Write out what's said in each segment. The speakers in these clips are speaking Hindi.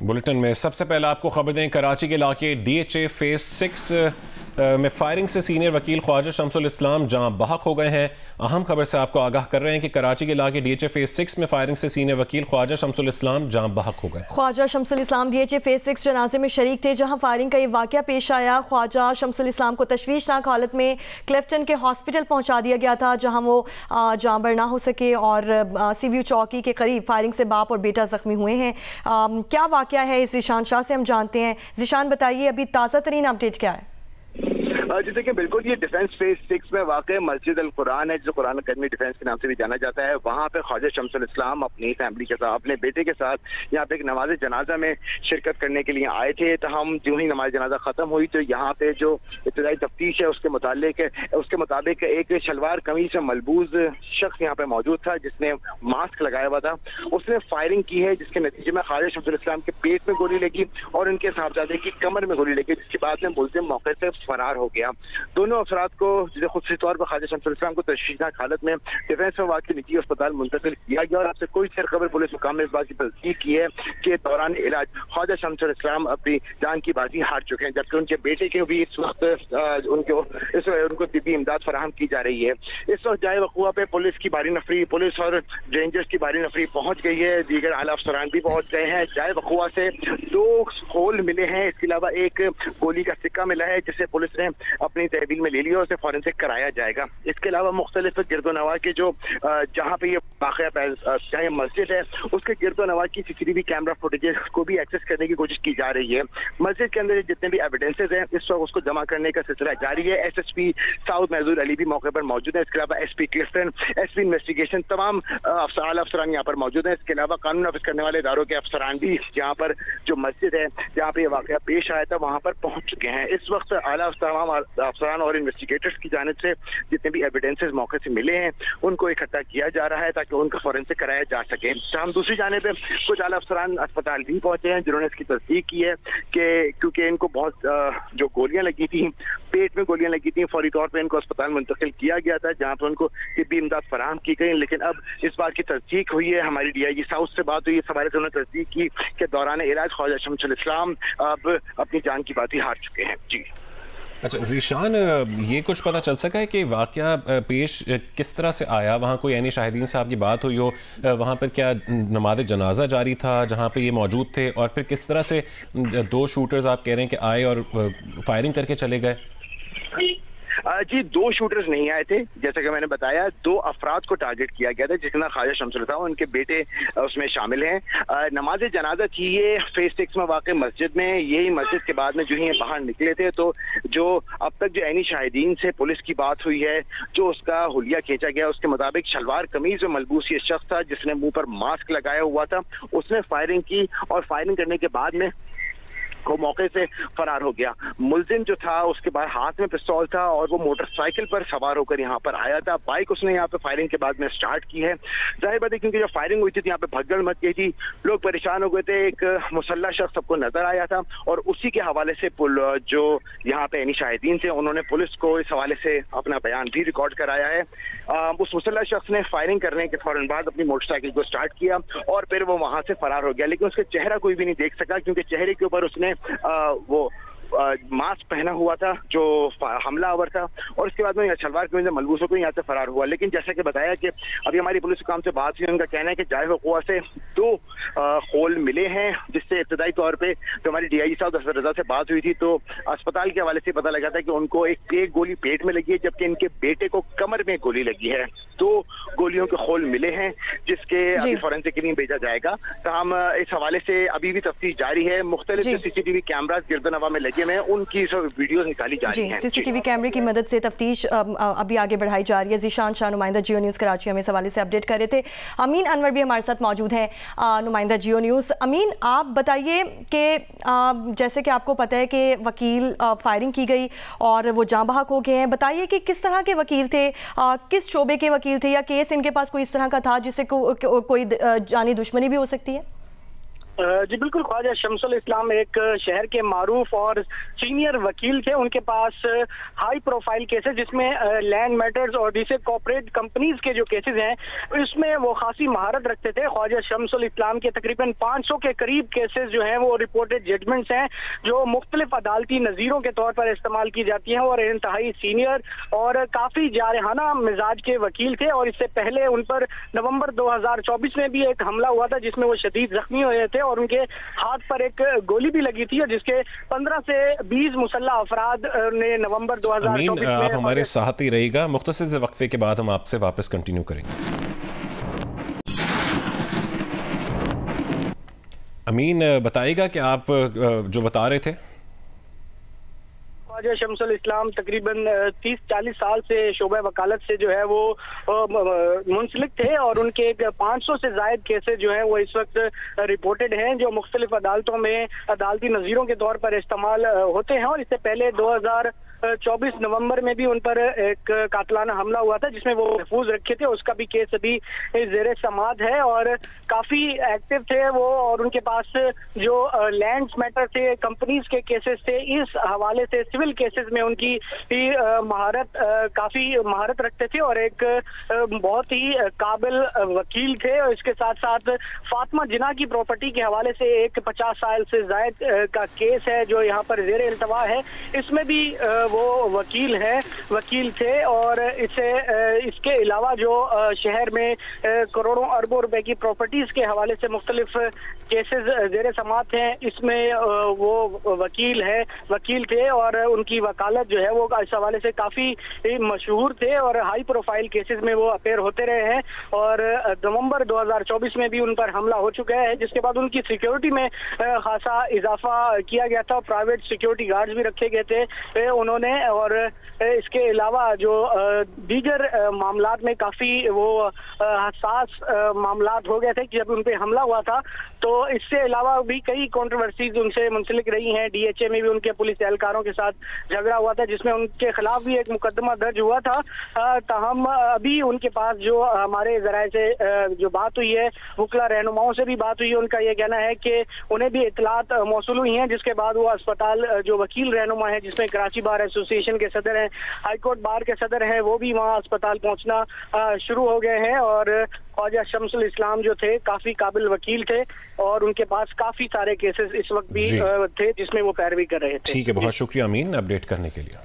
बुलेटिन में सबसे पहले आपको खबर दें, कराची के इलाके DHA फेज 6 में फायरिंग से सीनियर वकील ख्वाजा शमसुल इस्लाम जाँ बहक हो गए हैं। अहम खबर से आपको आगाह कर रहे हैं कि कराची के इलाके DHA फेज 6 में फायरिंग से सीनियर वकील ख्वाजा शमसुल इस्लाम जाँ बहक हो गए। ख्वाजा शमसुल इस्लाम DHA फेज 6 जनाजे में शरीक थे, जहां फायरिंग का ये वाकया पेश आया। ख्वाजा शमसुल इस्लाम को तशवीशनाक हालत में क्लिफ्टन के हॉस्पिटल पहुंचा दिया गया था, जहां वो जाँबर ना हो सके और सीव्यू चौकी के करीब फायरिंग से बाप और बेटा जख्मी हुए हैं। क्या वाकया है, इस ज़ीशान शाह से हम जानते हैं। ज़ीशान बताइए, अभी ताज़ा तरीन अपडेट क्या है? जी देखिए, बिल्कुल ये डिफेंस फेज 6 में वाकई मस्जिद अल कुरान है, जो कुरान अकेडमी डिफेंस के नाम से भी जाना जाता है। वहाँ पे ख्वाजा शमसुल इस्लाम अपनी फैमिली के साथ, अपने बेटे के साथ यहाँ पे एक नमाज जनाजा में शिरकत करने के लिए आए थे। तो हम जो ही नमाज जनाजा खत्म हुई तो यहाँ पे जो इब्तदाई तफ्तीश है उसके मुताबिक एक शलवार कमीज में मलबूज शख्स यहाँ पे मौजूद था, जिसने मास्क लगाया हुआ था। उसने फायरिंग की है, जिसके नतीजे में ख्वाजा शमसुल इस्लाम के पेट में गोली लगी और उनके साहबजादे की कमर में गोली लगी, जिसके बाद में मुल्जिम मौके से फरार हो गया। दोनों अफराद को जिसे खुद तौर पर ख्वाजा शमसुल इस्लाम को तशवीशनाक हालत में डिफेंस में वाक़ निजी अस्पताल मुंतकिल किया गया और आपसे कोई सर खबर पुलिस मुकाम ने इस बात की तस्दीक की है कि दौरान इलाज ख्वाजा शमसुल इस्लाम अपनी जान की बाजी हार चुके हैं, जबकि उनके बेटे के भी इस वक्त उनको तिब्बी इमदाद फराहम की जा रही है। इस वक्त जाए वक़ुआ पे पुलिस की भारी नफरी, पुलिस और रेंजर्स की भारी नफरी पहुंच गई है, दीगर आला अफसरान भी पहुंच गए हैं। जाए वक़ुआ से 2 होल मिले हैं, इसके अलावा एक गोली का सिक्का मिला है, जिसे पुलिस ने अपनी तहवील में ले लिया, उसे फॉरेंसिक कराया जाएगा। इसके अलावा मुख्तलिफ गिरदोनवा के जो जहाँ पे ये वाक़या चाहे मस्जिद है, उसके गिरदोनवा की CCTV कैमरा फुटेजेस को भी एक्सेस करने की कोशिश की जा रही है। मस्जिद के अंदर जितने भी एविडेंसेज हैं, इस वक्त उसको जमा करने का सिलसिला जारी है। SSP साउथ महजूर अली भी मौके पर मौजूद है। इसके अलावा SP क्लिफ्टन, SP इन्वेस्टिगेशन, तमाम आला अफसरान यहाँ पर मौजूद है। इसके अलावा कानून नाफिज करने वाले इदारों के अफसरान भी यहाँ पर जो मस्जिद है जहाँ पे ये वाक़या पेश आया था वहाँ पर पहुँच चुके हैं। इस वक्त आला तमाम अफसरान और इन्वेस्टिगेटर्स की जानिब से जितने भी एविडेंसेस मौके से मिले हैं उनको इकट्ठा किया जा रहा है ताकि उनका फॉरेंसिक कराया जा सके। हम दूसरी जानिब पे कुछ आला अफसरान अस्पताल भी पहुंचे हैं, जिन्होंने इसकी तस्दीक की है कि क्योंकि इनको बहुत जो गोलियां लगी थी, पेट में गोलियां लगी थी, फौरी तौर पर इनको अस्पताल मुंतकिल किया गया था, जहाँ पर उनको तिब्बी इमदाद फराहम की गई। लेकिन अब इस बात की तस्दीक हुई है, हमारी DIG साउथ से बात हुई, इस हवाले से उन्होंने तस्दीक की कि दौरान इलाज ख्वाजा शमसुल इस्लाम अब अपनी जान की बाजी हार चुके हैं। जी अच्छा ज़ीशान, ये कुछ पता चल सका है कि वाक़या पेश किस तरह से आया? वहाँ कोई यानी शाहिदीन से आपकी बात हुई हो, वहाँ पर क्या नमाज जनाजा जारी था जहाँ पे ये मौजूद थे, और फिर किस तरह से 2 शूटर्स आप कह रहे हैं कि आए और फायरिंग करके चले गए? जी 2 शूटर्स नहीं आए थे, जैसा कि मैंने बताया 2 अफराद को टारगेट किया गया था, जिसमें ख्वाजा शमसुल था, उनके बेटे उसमें शामिल हैं। नमाज जनाजा थी ये फेज 6 में वाक़ मस्जिद में। यही मस्जिद के बाद में जो ही बाहर निकले थे, तो जो अब तक जो ऐनी शाहिदीन से पुलिस की बात हुई है, जो उसका हुलिया खींचा गया, उसके मुताबिक शलवार कमीज में मलबूस ये शख्स था जिसने मुंह पर मास्क लगाया हुआ था। उसने फायरिंग की और फायरिंग करने के बाद में वो मौके से फरार हो गया। मुलजिम जो था उसके बाद हाथ में पिस्तौल था और वो मोटरसाइकिल पर सवार होकर यहाँ पर आया था। बाइक उसने यहाँ पे फायरिंग के बाद में स्टार्ट की है। जाहिर बात है क्योंकि जब फायरिंग हुई थी यहाँ पे भगदड़ मच गई थी, लोग परेशान हो गए थे। एक मुसल्ला शख्स सबको नजर आया था और उसी के हवाले से जो यहाँ पे शाहिदीन थे उन्होंने पुलिस को इस हवाले से अपना बयान भी रिकॉर्ड कराया है। उस मुसल्ला शख्स ने फायरिंग करने के फौरन बाद अपनी मोटरसाइकिल को स्टार्ट किया और फिर वो वहां से फरार हो गया, लेकिन उसका चेहरा कोई भी नहीं देख सका क्योंकि चेहरे के ऊपर उसने वो मास्क पहना हुआ था जो हमलावर था, और उसके बाद में शलवार कमीज मलबूस होकर यहाँ से फरार हुआ। लेकिन जैसा कि बताया कि अभी हमारी पुलिस काम से बात हुई, उनका कहना है कि जाए वक़ुआ से 2 होल मिले हैं, जिससे इब्तदाई तौर पे जो हमारी DIG साहब असद रजा से बात हुई थी तो अस्पताल के हवाले से पता लगा था कि उनको एक गोली पेट में लगी है, जबकि इनके बेटे को कमर में गोली लगी है। 2 गोलियों के होल मिले हैं, जिसके अभी फॉरेंसिक के लिए भेजा जाएगा। तो हम इस हवाले से अभी भी तफ्तीश जारी है। मुख्तलिफ CCTV कैमरास गिरदनवा में लगे में उनकी सब वीडियोस निकाली जा रही हैं। CCTV कैमरे की मदद से तफ्तीश अभी आगे बढ़ाई जा रही है। ज़ीशान शाह, नुमाइंदा जियो न्यूज़ कराची, हमें इस हवाले से अपडेट कर रहे थे। अमीन अनवर भी हमारे साथ मौजूद हैं, नुमाइंदा जियो न्यूज़। अमीन, आप बताइए कि जैसे कि आपको पता है कि वकील फायरिंग की गई और वो जाँ बहक हो गए हैं, बताइए कि किस तरह के वकील थे, किस शोबे के वकील थे, या केस इनके पास कोई इस तरह का था जिससे कोई जानी दुश्मनी भी हो सकती है? जी बिल्कुल, ख्वाजा शमसुल इस्लाम एक शहर के मारूफ और सीनियर वकील थे। उनके पास हाई प्रोफाइल केसेस जिसमें लैंड मैटर्स और दूसरे कॉर्पोरेट कंपनीज के जो केसेस हैं इसमें वो खासी महारत रखते थे। ख्वाजा शमसुल इस्लाम के तकरीबन 500 के करीब केसेस जो हैं वो रिपोर्टेड जजमेंट्स हैं जो मुख्तलिफ अदालती नज़ीरों के तौर पर इस्तेमाल की जाती हैं और इंतहाई सीनियर और काफ़ी जारहाना मिजाज के वकील थे। और इससे पहले उन पर नवंबर 2024 में भी एक हमला हुआ था जिसमें वो शदीद जख्मी हुए थे और उनके हाथ पर एक गोली भी लगी थी, जिसके 15 से 20 मुसल्ला अफराद ने नवंबर 2024 में। आप हमारे साथ ही रहिएगा, मुख्तसर से वक्फे के बाद हम आपसे वापस कंटिन्यू करेंगे। अमीन, बताइएगा कि आप जो बता रहे थे। ख्वाजा शमसुल इस्लाम तकरीबन 30-40 साल से शोबा वकालत से जो है वो मुंसलिक थे और उनके 500 से जायद केसेस जो है वो इस वक्त रिपोर्टेड हैं जो मुख्तलिफ अदालतों में अदालती नज़ीरों के तौर पर इस्तेमाल होते हैं। और इससे पहले 2024 नवंबर में भी उन पर एक कातलाना हमला हुआ था जिसमें वो महफूज रखे थे, उसका भी केस अभी जेर समाअत है और काफी एक्टिव थे वो। और उनके पास जो लैंड्स मैटर थे, कंपनीज के केसेस थे, इस हवाले से सिविल केसेस में उनकी महारत काफी महारत रखते थे और एक बहुत ही काबिल वकील थे। और इसके साथ साथ फातिमा जिना की प्रॉपर्टी के हवाले से एक 50 साल से जायद का केस है जो यहाँ पर जेर इल्तवा है, इसमें भी वो वकील थे। और इसके अलावा जो शहर में करोड़ों अरबों रुपए की प्रॉपर्टीज के हवाले से मुख्तलिफ केसेस जेर समाअत हैं, इसमें वो वकील थे और उनकी वकालत जो है वो इस हवाले से काफी मशहूर थे और हाई प्रोफाइल केसेस में वो अपेयर होते रहे हैं। और नवंबर 2024 में भी उन पर हमला हो चुका है जिसके बाद उनकी सिक्योरिटी में खासा इजाफा किया गया था, प्राइवेट सिक्योरिटी गार्ड्स भी रखे गए थे उन्होंने। और इसके अलावा जो दीगर मामलात में काफी वो हसास मामलात हो गए थे कि जब उन पे हमला हुआ था, तो इससे अलावा भी कई कंट्रोवर्सीज उनसे मुंसलिक रही हैं। DHA में भी उनके पुलिस एहलकारों के साथ झगड़ा हुआ था जिसमें उनके खिलाफ भी एक मुकदमा दर्ज हुआ था। ताहम अभी उनके पास जो हमारे जराए से जो बात हुई है, वकला रहनुमाओं से भी बात हुई है, उनका ये कहना है कि उन्हें भी इतलात मौसूल हुई हैं जिसके बाद वो अस्पताल जो वकील रहनुमा है जिसमें कराची बार एसोसिएशन के सदर हैं, हाईकोर्ट बार के सदर हैं, वो भी वहाँ अस्पताल पहुँचना शुरू हो गए हैं। और ख्वाजा शमसुल इस्लाम जो थे काफी काबिल वकील थे और उनके पास काफी सारे केसेस इस वक्त भी थे जिसमें वो पैरवी कर रहे थे। ठीक है, बहुत शुक्रिया अमीन अपडेट करने के लिए।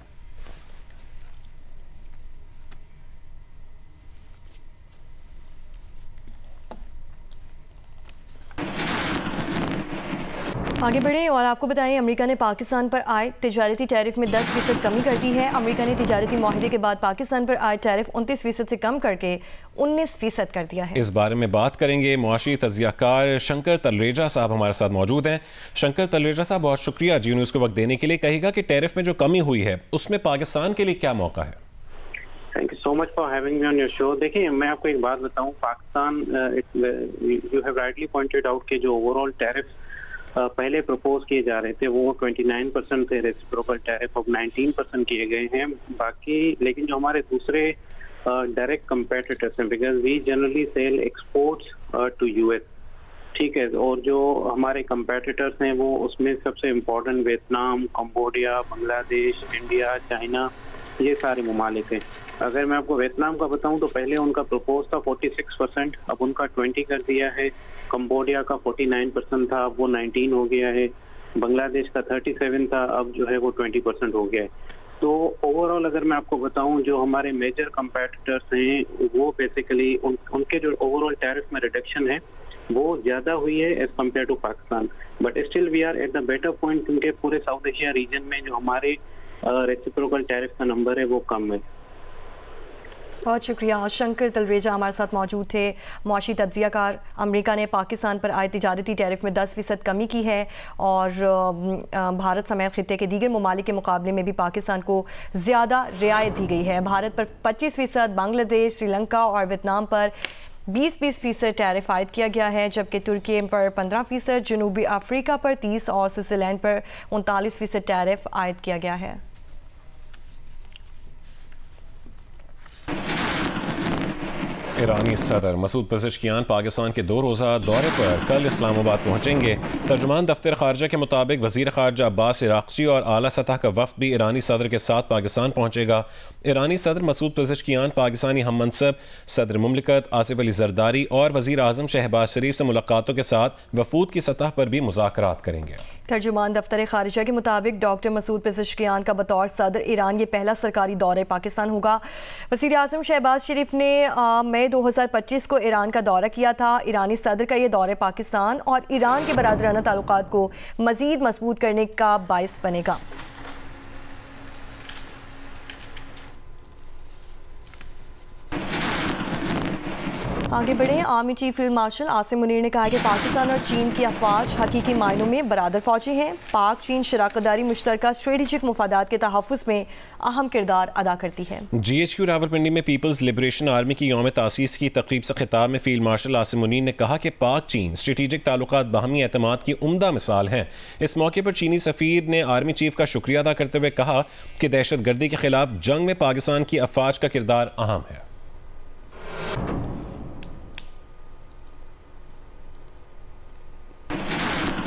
आगे बढ़े और आपको बताएं, अमेरिका ने पाकिस्तान पर आए तिजारती टैरिफ में 10% कमी कर दी है। अमेरिका ने तिजारती माहिदे के बाद पाकिस्तान पर आए टैरिफ 29% से कम करके 19% कर दिया है। इस बारे में बात करेंगे, मुआशी तज्जियाकार शंकर तलरेजा साहब हमारे साथ मौजूद हैं। शंकर तलरेजा साहब, बहुत शुक्रिया जी न्यूज़ को वक्त देने के लिए। कहेगा कि टैरिफ में जो कमी हुई है उसमें पाकिस्तान के लिए क्या मौका है? Thank you so much for having me on your show. देखिए, मैं आपको एक बात बताऊं, Pakistan you have rightly pointed out के जो ओवरऑल टैरिफ पहले प्रपोज किए जा रहे थे वो 29% थे, रेसिप्रोकल टैरिफ अब 19% किए गए हैं। बाकी लेकिन जो हमारे दूसरे डायरेक्ट कंपेटिटर्स हैं, because we generally sell exports to US, ठीक है, और जो हमारे कंपेटिटर्स हैं वो उसमें सबसे important Vietnam, Cambodia, Bangladesh, India, China, ये सारे ममालिक हैं। अगर मैं आपको वियतनाम का बताऊं तो पहले उनका प्रपोज था 46%, अब उनका 20 कर दिया है। कंबोडिया का 49% था, अब वो 19 हो गया है। बांग्लादेश का 37 था, अब जो है वो 20% हो गया है। तो ओवरऑल अगर मैं आपको बताऊं जो हमारे मेजर कंपेटिटर्स हैं वो बेसिकली उनके जो ओवरऑल टैरिफ में रिडक्शन है वो ज्यादा हुई है as compare to Pakistan, but still we are at the better point क्योंकि पूरे साउथ एशिया रीजन में जो हमारे रेसिप्रोकल टैरिफ का नंबर है वो कम है। बहुत शुक्रिया। शंकर तलरेजा हमारे साथ मौजूद थे, मुआशी तज्जियाकार। अमेरिका ने पाकिस्तान पर आए तिजारती टैरिफ में 10% कमी की है और भारत समेत खित्ते के दीगर ममालिक के मुकाबले में भी पाकिस्तान को ज़्यादा रियायत दी गई है। भारत पर 25%, बांग्लादेश, श्रीलंका और वियतनाम पर 20% टैरिफ आयद किया गया है, जबकि तुर्की पर 15%, जनूबी अफ्रीका पर 30% और स्विट्ज़रलैंड पर 39% टैरिफ आयद किया गया है। ईरानी सदर मसूद पेज़ेश्कियान पाकिस्तान के 2 रोज़ा दौरे पर कल इस्लामाबाद पहुँचेंगे। तर्जुमान दफ्तर खारजा के मुताबिक वज़ीर खारजा अब्बास इराक़ची और आला सतह का वफ़द भी ईरानी सदर के साथ पाकिस्तान पहुँचेगा। ईरानी सदर मसूद पेज़ेश्कियान पाकिस्तानी हम मनसब सदर मुमलिकत आसिफ अली जरदारी और वज़ीर आज़म शहबाज शरीफ से मुलाकातों के साथ वफूद की सतह पर भी मुज़ाकरात करेंगे। तर्जुमान दफ्तर खारिजा के मुताबिक डॉक्टर मसूद पेज़ेश्कियान का बतौर सदर ईरान ये पहला सरकारी दौरे पाकिस्तान होगा। वज़ीर आज़म शहबाज शरीफ ने मई 2025 को ईरान का दौरा किया था। ईरानी सदर का ये दौरे पाकिस्तान और ईरान के बरादराना ताल्लुकात को मज़ीद मजबूत करने का बाइस बनेगा। आगे बढ़े। Army chief field marshal Asim Munir ने कहा कि पाकिस्तान और चीन की अफवाज हकीकी मायनों में बरादर फौजी हैं। पाक चीन शराकतदारी मुश्तरका स्ट्रेटेजिक मुफादात के तहफ़्फ़ुज़ में अहम किरदार अदा करती है। GHQ रावलपिंडी में पीपल्स लिबरेशन आर्मी की यौम तासीस की तकरीब से खिताब में फील्ड मार्शल आसिम मुनीर ने कहा कि पाक चीन स्ट्रेटेजिक ताल्लुकात बाहमी एतमाद की उम्दा मिसाल हैं। इस मौके पर चीनी सफ़ीर ने आर्मी चीफ का शुक्रिया अदा करते हुए कहा कि दहशत गर्दी के खिलाफ जंग में पाकिस्तान की अफवाज का किरदार अहम है।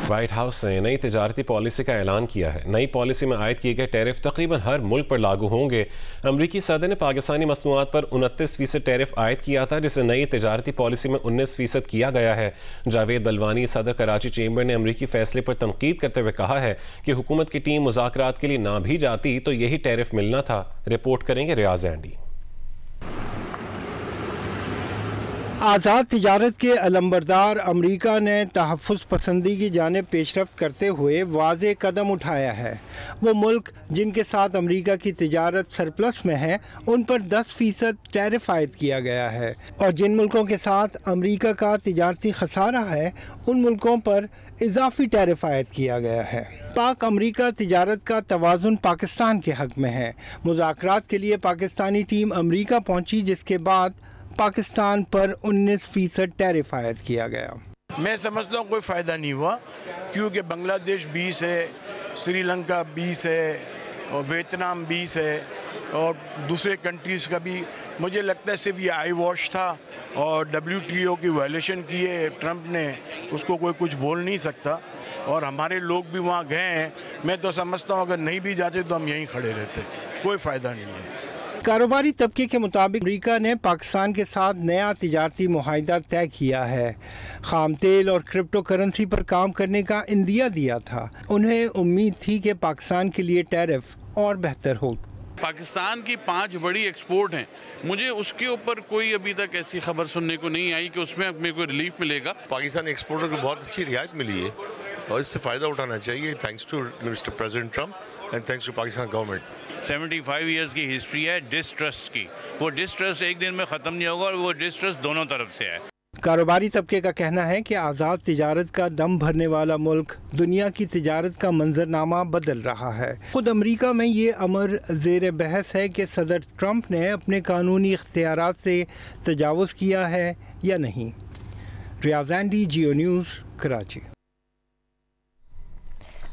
व्हाइट हाउस ने नई तिजारती पॉलिसी का ऐलान किया है। नई पॉलिसी में आयद किए गए टैरिफ तकरीबन हर मुल्क पर लागू होंगे। अमरीकी सदर ने पाकिस्तानी मसनूआत पर 29% टैरिफ आयद किया था, जिसे नई तिजारती पॉलिसी में 19% किया गया है। जावेद बलवानी सदर कराची चेंबर ने अमरीकी फैसले पर तनकीद करते हुए कहा है कि हुकूमत की टीम मुज़ाकरात के लिए ना भी जाती तो यही टैरिफ मिलना था। रिपोर्ट करेंगे रियाज एंडी। आज़ाद तिजारत के अलंबरदार अमरीका ने तहफ़्फ़ुज़ पसंदी की जानिब पेशरफ़्त करते हुए वाज़ेह कदम उठाया है। वो मुल्क जिनके साथ अमरीका की तिजारत सरप्लस में है उन पर 10% टैरिफ आयद किया गया है, और जिन मुल्कों के साथ अमरीका का तिजारती खसारा है उन मुल्कों पर इजाफ़ी टैरिफ आयद किया गया है। पाक अमरीका तिजारत का तवाज़ुन पाकिस्तान के हक़ में है। मुज़ाकरात के लिए पाकिस्तानी टीम अमरीका पहुँची, जिसके बाद पाकिस्तान पर 19% टैरिफ आयद किया गया। मैं समझता हूँ कोई फ़ायदा नहीं हुआ, क्योंकि बांग्लादेश 20 है, श्रीलंका 20 है और वियतनाम 20 है और दूसरे कंट्रीज़ का भी मुझे लगता है सिर्फ ये आई वॉश था और WTO की वायलेशन की है ट्रंप ने, उसको कोई कुछ बोल नहीं सकता। और हमारे लोग भी वहाँ गए हैं। मैं तो समझता हूँ अगर नहीं भी जाते तो हम यहीं खड़े रहते, कोई फ़ायदा नहीं है। कारोबारी तबके के मुताबिक अमरीका ने पाकिस्तान के साथ नया तिजारती मुआहिदा तय किया है। खाम तेल और क्रिप्टो करेंसी पर काम करने का इंदिया दिया था। उन्हें उम्मीद थी कि पाकिस्तान के लिए टैरिफ और बेहतर हो। पाकिस्तान की 5 बड़ी एक्सपोर्ट हैं, मुझे उसके ऊपर कोई अभी तक ऐसी खबर सुनने को नहीं आई कि उसमें मेरे को रिलीफ मिलेगा। पाकिस्तान एक्सपोर्टर को बहुत अच्छी रियायत मिली है और इससे फ़ायदा उठाना चाहिए। Thanks to mister president Trump and thanks to Pakistan government. 75 years की हिस्ट्री है डिस्ट्रस्ट की। वो डिस्ट्रस्ट एक दिन में ख़त्म नहीं होगा और वो डिस्ट्रस्ट दोनों तरफ से है। कारोबारी तबके का कहना है कि आज़ाद तिजारत का दम भरने वाला मुल्क दुनिया की तिजारत का मंजरनामा बदल रहा है। खुद अमरीका में ये अमर ज़ेर बहस है कि सदर ट्रंप ने अपने कानूनी इख्तियारात से तजावुज़ किया है या नहीं। रियाज एंडी, जियो न्यूज़, कराची।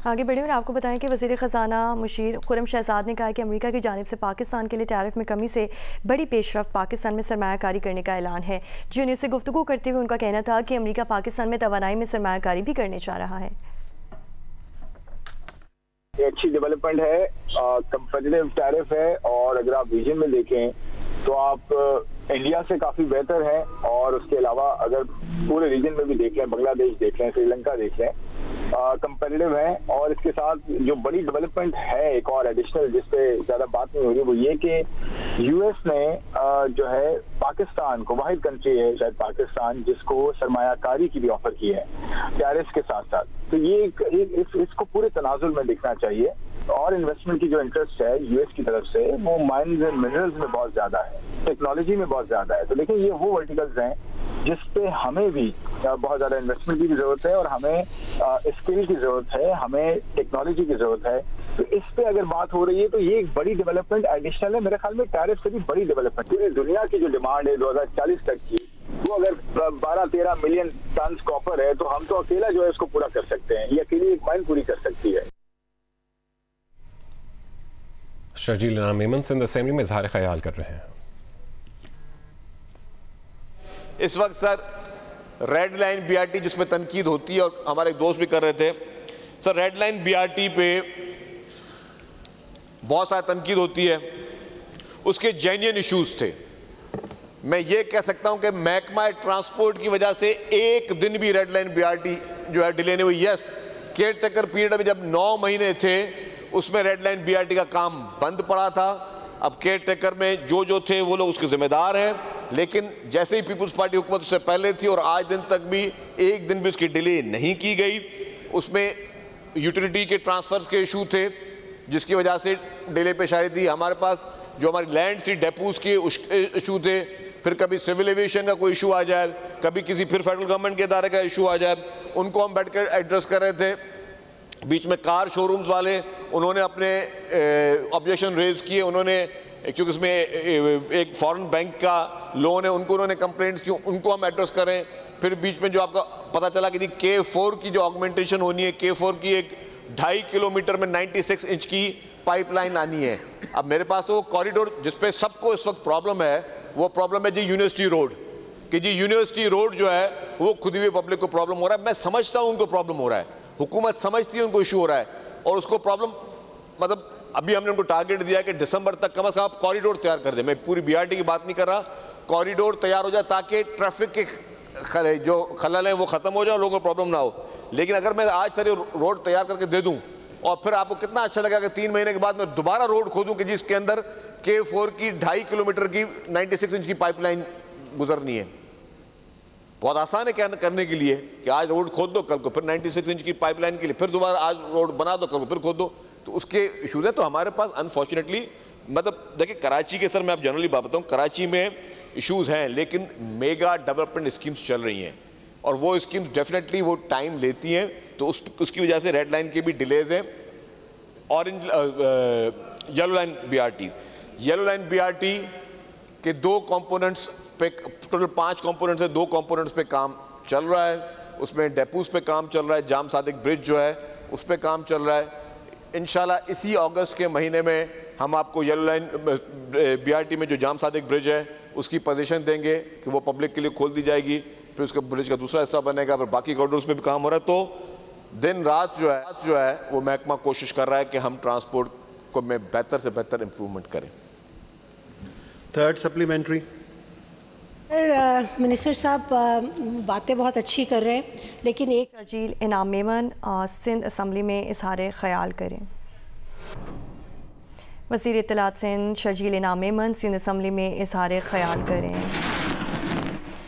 आगे बढ़े और आपको बताएं कि वज़ीर ख़ज़ाना मुशीर खुर्रम शहजाद ने कहा कि अमेरिका की जानिब से पाकिस्तान के लिए टैरिफ में कमी से बड़ी पेशरफ्त पाकिस्तान में सरमायाकारी करने का ऐलान है। जियो न्यूज़ से गुफ्तगू करते हुए उनका कहना था कि अमेरिका पाकिस्तान में तवानाई में सरमायाकारी भी करने जा रहा है। अच्छी डेवलपमेंट है, कंपेटिटिव टैरिफ है, और अगर आप रीजन में देखें तो आप इंडिया से काफ़ी बेहतर है। और उसके अलावा अगर पूरे रीजन में भी देख लें, बांग्लादेश देख लें, श्रीलंका देख लें, कंपेटिटिव है। और इसके साथ जो बड़ी डेवलपमेंट है एक और एडिशनल जिस पे ज़्यादा बात नहीं हो रही, वो ये कि यूएस ने जो है पाकिस्तान को, वाहिद कंट्री है शायद पाकिस्तान जिसको सरमायाकारी की भी ऑफर की है टैरिफ के साथ साथ। तो ये इसको पूरे तनाजुल में देखना चाहिए। और इन्वेस्टमेंट की जो इंटरेस्ट है यूएस की तरफ से वो माइंस एंड मिनरल्स में बहुत ज़्यादा है, टेक्नोलॉजी में बहुत ज़्यादा है। तो लेकिन ये वो वर्टिकल्स हैं जिस पे हमें भी बहुत ज़्यादा इन्वेस्टमेंट की भी ज़रूरत है और हमें स्किल की ज़रूरत है, हमें टेक्नोलॉजी की ज़रूरत है। तो इस पे अगर बात हो रही है तो ये एक बड़ी डेवलपमेंट एडिशनल है, मेरे ख्याल में टैरिफ से भी बड़ी डेवलपमेंट। पूरी दुनिया की जो डिमांड है 2040 तक की, वो अगर 12-13 मिलियन टन कॉपर है तो हम तो अकेला जो है उसको पूरा कर सकते हैं, ये अकेली एक माइन पूरी कर सकती है। शर्जील मेमन सिंध असेंबली में इजहार ख्याल कर रहे हैं। इस वक्त सर रेड लाइन BRT जिसमें तनकीद होती है, और हमारे एक दोस्त भी कर रहे थे सर, रेड लाइन BRT पे बहुत सारी तनकीद होती है, उसके जेन्युइन इश्यूज थे। मैं ये कह सकता हूं कि महकमा ट्रांसपोर्ट की वजह से एक दिन भी रेड लाइन BRT जो है डिले नहीं हुई। यस, केयर टेकर पीरियड में जब 9 महीने थे उसमें रेड लाइन BRT का काम बंद पड़ा था। अब केयर टेकर में जो थे वो लोग उसके जिम्मेदार हैं, लेकिन जैसे ही पीपल्स पार्टी हुकूमत उससे पहले थी और आज दिन तक भी एक दिन भी उसकी डिले नहीं की गई। उसमें यूटिलिटी के ट्रांसफर्स के इशू थे जिसकी वजह से डिले पेश आ रही थी। हमारे पास जो हमारी लैंड थी डेपोज के इशू थे, फिर कभी सिविल एविएशन का कोई इशू आ जाए, कभी किसी फिर फेडरल गवर्नमेंट के इदारे का इशू आ जाए, उनको हम बैठ कर एड्रेस कर रहे थे। बीच में कार शोरूम्स वाले उन्होंने अपने ऑब्जेक्शन रेज किए, उन्होंने क्योंकि इसमें एक फॉरेन बैंक का लोन है, उनको उन्होंने कंप्लेंट्स की, उनको हम एड्रेस करें। फिर बीच में जो आपका पता चला कि K4 की जो ऑगमेंटेशन होनी है, K4 की एक 2.5 किलोमीटर में 96 इंच की पाइपलाइन आनी है। अब मेरे पास तो वो कॉरिडोर जिसपे सबको इस वक्त प्रॉब्लम है, वो प्रॉब्लम है जी यूनिवर्सिटी रोड, कि जी यूनिवर्सिटी रोड जो है वो खुद ही पब्लिक को प्रॉब्लम हो रहा है। मैं समझता हूँ उनको प्रॉब्लम हो रहा है, हुकूमत समझती है उनको इशू हो रहा है, और उसको प्रॉब्लम मतलब अभी हमने उनको टारगेट दिया कि दिसंबर तक कम से कम आप कॉरिडोर तैयार कर दें। मैं पूरी BRT की बात नहीं कर रहा, कॉरिडोर तैयार हो जाए ताकि ट्रैफिक के जो खलल हैं वो ख़त्म हो जाए और लोगों को प्रॉब्लम ना हो। लेकिन अगर मैं आज सारी रोड तैयार करके दे दूँ और फिर आपको कितना अच्छा लगेगा कि 3 महीने के बाद मैं दोबारा रोड खोदूँ कि जिसके अंदर K4 की 2.5 किलोमीटर की 96 इंच की पाइपलाइन गुजरनी है। बहुत आसान है क्या करने के लिए कि आज रोड खोद दो, कल को फिर 96 इंच की पाइपलाइन के लिए फिर दोबारा आज रोड बना दो, कल को फिर खोद दो, तो उसके इशूज हैं। तो हमारे पास अनफॉर्चुनेटली मतलब देखिए कराची के सर मैं आप जनरली बात बताऊँ, कराची में इशूज़ हैं लेकिन मेगा डेवलपमेंट स्कीम्स चल रही हैं और वो स्कीम्स डेफिनेटली वो टाइम लेती हैं, तो उसकी वजह से रेड लाइन के भी डिलेज हैं। ऑरेंज येलो लाइन BRT के 2 कंपोनेंट्स पे, टोटल 5 कंपोनेंट्स है, 2 कंपोनेंट्स पे काम चल रहा है। उसमें डेपोज पे काम चल रहा है, जाम सादिक ब्रिज जो है उस पे काम चल रहा है। इंशाल्लाह इसी अगस्त के महीने में हम आपको येलो लाइन BRT में जो जाम सादिक ब्रिज है उसकी पोजीशन देंगे कि वो पब्लिक के लिए खोल दी जाएगी, फिर उसका ब्रिज का दूसरा हिस्सा बनेगा, फिर बाकी कॉरिडोर्स में भी काम हो रहा है। तो दिन रात जो है वो महकमा कोशिश कर रहा है कि हम ट्रांसपोर्ट को में बेहतर से बेहतर इम्प्रूवमेंट करें। Third supplementary. सर मिनिस्टर साहब बातें बहुत अच्छी कर रहे हैं, लेकिन एक शर्जील इनाम मेमन सिंध असम्बली में इजहार ख्याल करें। वज़ीर इत्तलात सिंध शर्जील इनाम मेमन सिंध असम्बली में इजहार ख्याल करें।